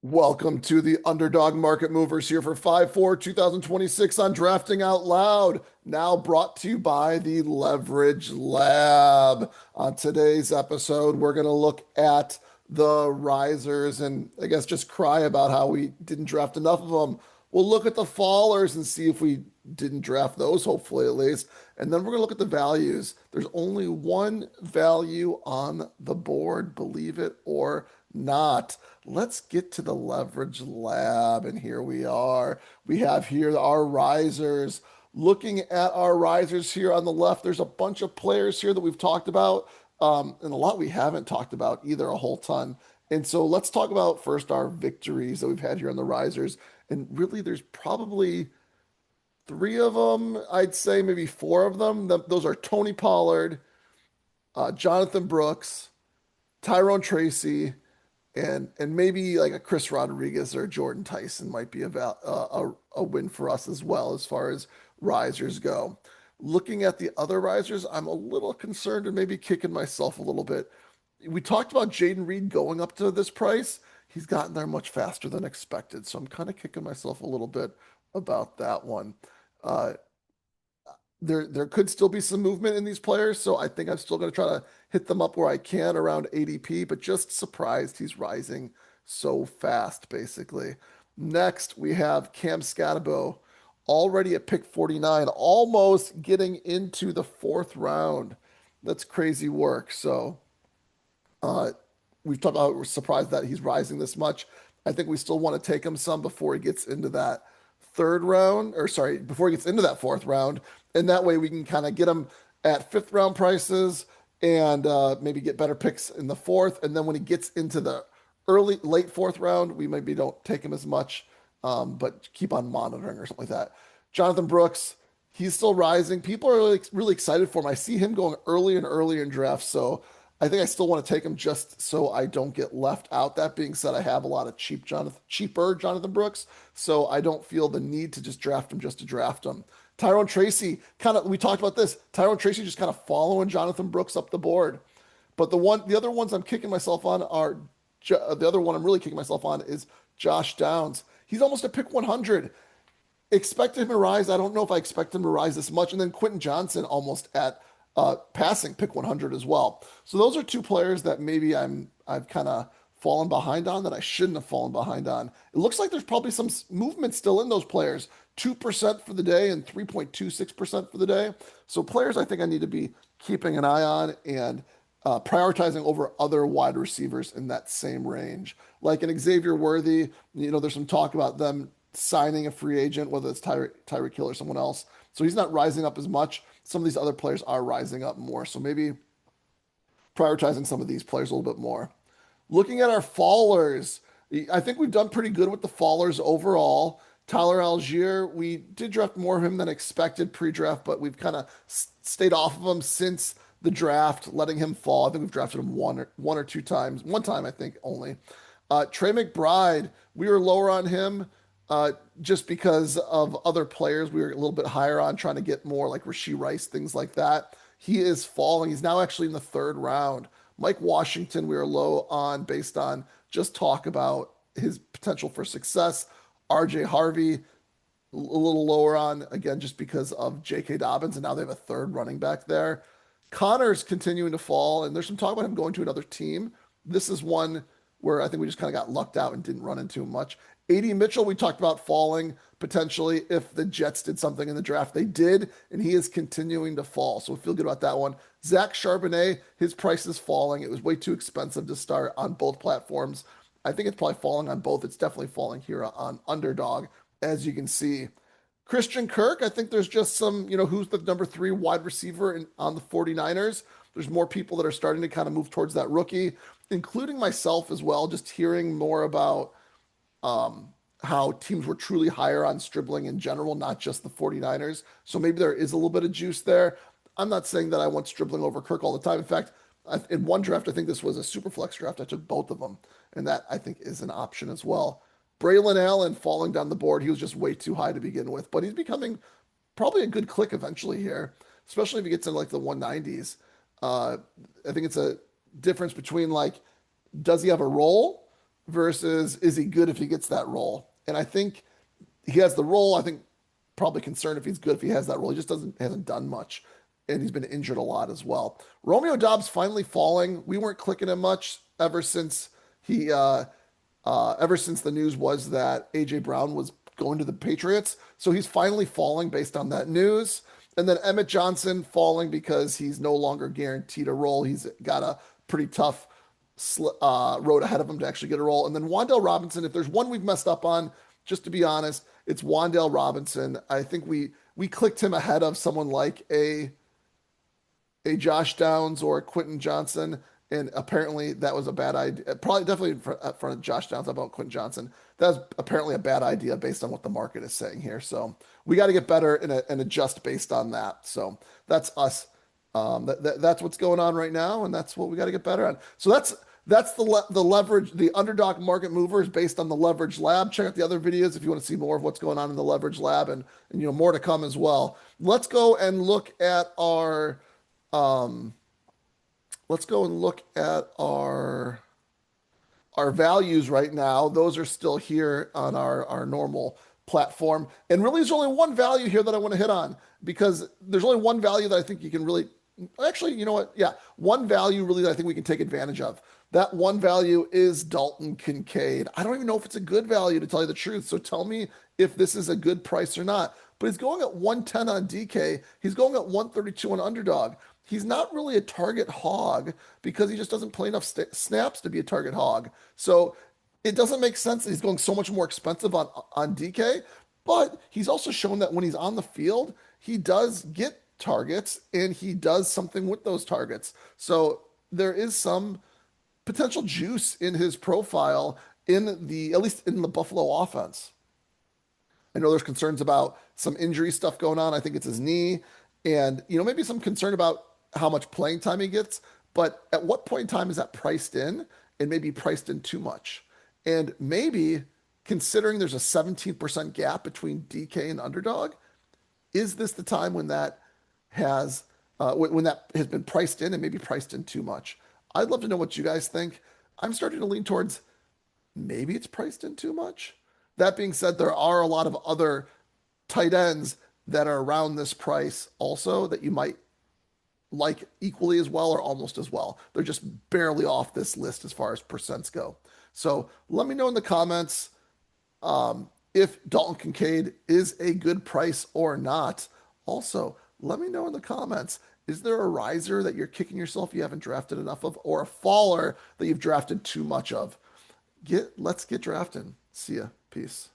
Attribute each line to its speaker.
Speaker 1: Welcome to the Underdog Market Movers here for 5/4/2026 on Drafting Out Loud. Now brought to you by the Leverage Lab. On today's episode, we're going to look at the risers and I guess just cry about how we didn't draft enough of them. We'll look at the fallers and see if we didn't draft those, hopefully at least. And then we're going to look at the values. There's only one value on the board, believe it or not. Let's get to the leverage lab. And here we are. We have here our risers. Looking at our risers here on the left, there's a bunch of players here that we've talked about, and a lot we haven't talked about either a whole ton. And so let's talk about first our victories that we've had here on the risers. And really, there's probably three of them, I'd say maybe four of them. Those are Tony Pollard, Jonathan Brooks, Tyrone Tracy, and maybe like a Chris Rodriguez or Jordan Tyson might be a win for us as well as far as risers go. Looking at the other risers, I'm a little concerned and maybe kicking myself a little bit. We talked about Jaden Reed going up to this price. He's gotten there much faster than expected, so I'm kind of kicking myself a little bit about that one. Uh, there could still be some movement in these players, so I think I'm still going to try to hit them up where I can around ADP, but just surprised he's rising so fast, basically. Next, we have Cam Scatabo, already at pick 49, almost getting into the fourth round. That's crazy work. So uh, we've talked about, we're surprised that he's rising this much. I think we still want to take him some before he gets into that third round, or sorry, before he gets into that fourth round. And that way we can kind of get him at fifth round prices and maybe get better picks in the fourth. And then when he gets into the late fourth round, we maybe don't take him as much, but keep on monitoring or something like that. Jonathan Brooks, he's still rising. People are really excited for him. I see him going early and earlier in drafts. So I think I still want to take him just so I don't get left out. That being said, I have a lot of cheaper Jonathan Brooks, so I don't feel the need to just draft him just to draft him. Tyrone Tracy, we talked about this. Tyrone Tracy just kind of following Jonathan Brooks up the board. But the other ones I'm kicking myself on are the other one I'm really kicking myself on is Josh Downs. He's almost at pick 100. Expected him to rise. I don't know if I expect him to rise this much. And then Quentin Johnson almost at passing pick 100 as well. So those are two players that maybe I've kind of fallen behind on that I shouldn't have fallen behind on. It looks like there's probably some movement still in those players. 2% for the day and 3.26% for the day. So players I think I need to be keeping an eye on and prioritizing over other wide receivers in that same range. Like an Xavier Worthy, there's some talk about them signing a free agent, whether it's Tyreek Hill or someone else. So he's not rising up as much. Some of these other players are rising up more. So maybe prioritizing some of these players a little bit more. Looking at our fallers, I think we've done pretty good with the fallers overall. Tyler Algier, we did draft more of him than expected pre-draft, but we've kind of stayed off of him since the draft, letting him fall. I think we've drafted him one or two times. One time, I think, only. Trey McBride, we were lower on him just because of other players we were a little bit higher on, trying to get more like Rashee Rice, things like that. He is falling. He's now actually in the third round. Mike Washington, we were low on based on just talk about his potential for success. RJ Harvey, a little lower on, again, just because of J.K. Dobbins, and now they have a third running back there. Connor's continuing to fall, and there's some talk about him going to another team. This is one where I think we just kind of got lucked out and didn't run into him much. A.D. Mitchell, we talked about falling potentially if the Jets did something in the draft. They did, and he is continuing to fall. So we feel good about that one. Zach Charbonnet, his price is falling. It was way too expensive to start on both platforms. I think it's probably falling on both. It's definitely falling here on Underdog, as you can see. Christian Kirk, I think there's just some, who's the number 3 wide receiver on the 49ers. There's more people that are starting to kind of move towards that rookie, including myself as well, just hearing more about how teams were truly higher on Stribling in general, not just the 49ers. So maybe there is a little bit of juice there. I'm not saying that I want Stribling over Kirk all the time. In fact, in one draft, I think this was a super flex draft. I took both of them, and that I think is an option as well. Braylon Allen falling down the board. He was just way too high to begin with, but he's becoming probably a good click eventually here, especially if he gets in like the 190s. I think it's a difference between like, does he have a role versus is he good if he gets that role? And I think he has the role. I think probably concerned if he's good if he has that role. He just doesn't hasn't done much, and he's been injured a lot as well. Romeo Dobbs finally falling. We weren't clicking him much he ever since the news was that AJ Brown was going to the Patriots. So he's finally falling based on that news. And then Emmett Johnson falling because he's no longer guaranteed a role. He's got a pretty tough road ahead of him to actually get a role. And then Wandale Robinson, if there's one we've messed up on, just to be honest, it's Wandale Robinson. I think we clicked him ahead of someone like a Josh Downs or a Quentin Johnson, and apparently that was a bad idea. Probably definitely in front of Josh Downs about Quentin Johnson. That was apparently a bad idea based on what the market is saying here. So we got to get better and adjust based on that. So that's us. That's what's going on right now, and that's what we got to get better on. So that's the leverage. The Underdog Market Mover is based on the Leverage Lab. Check out the other videos if you want to see more of what's going on in the Leverage Lab, and more to come as well. Let's go and look at our um, let's go and look at our values right now. Those are still here on our normal platform. And really, there's only one value here that I want to hit on because there's only one value that I think you can really, actually, you know what? Yeah, one value really that I think we can take advantage of. That one value is Dalton Kincaid. I don't even know if it's a good value to tell you the truth. So tell me if this is a good price or not. But he's going at 110 on DK. He's going at 132 on Underdog. He's not really a target hog because he just doesn't play enough snaps to be a target hog. So it doesn't make sense that he's going so much more expensive on DK, but he's also shown that when he's on the field, he does get targets and he does something with those targets. So there is some potential juice in his profile at least in the Buffalo offense. I know there's concerns about some injury stuff going on. I think it's his knee and maybe some concern about how much playing time he gets, but at what point in time is that priced in and maybe priced in too much? And maybe considering there's a 17% gap between DK and Underdog, is this the time when that has when that has been priced in and maybe priced in too much? I'd love to know what you guys think. I'm starting to lean towards maybe it's priced in too much. That being said, there are a lot of other tight ends that are around this price also that you might like equally as well or almost as well. They're just barely off this list as far as percents go. So let me know in the comments if Dalton Kincaid is a good price or not. Also, let me know in the comments, is there a riser that you're kicking yourself you haven't drafted enough of or a faller that you've drafted too much of? Let's get drafting. See ya. Peace.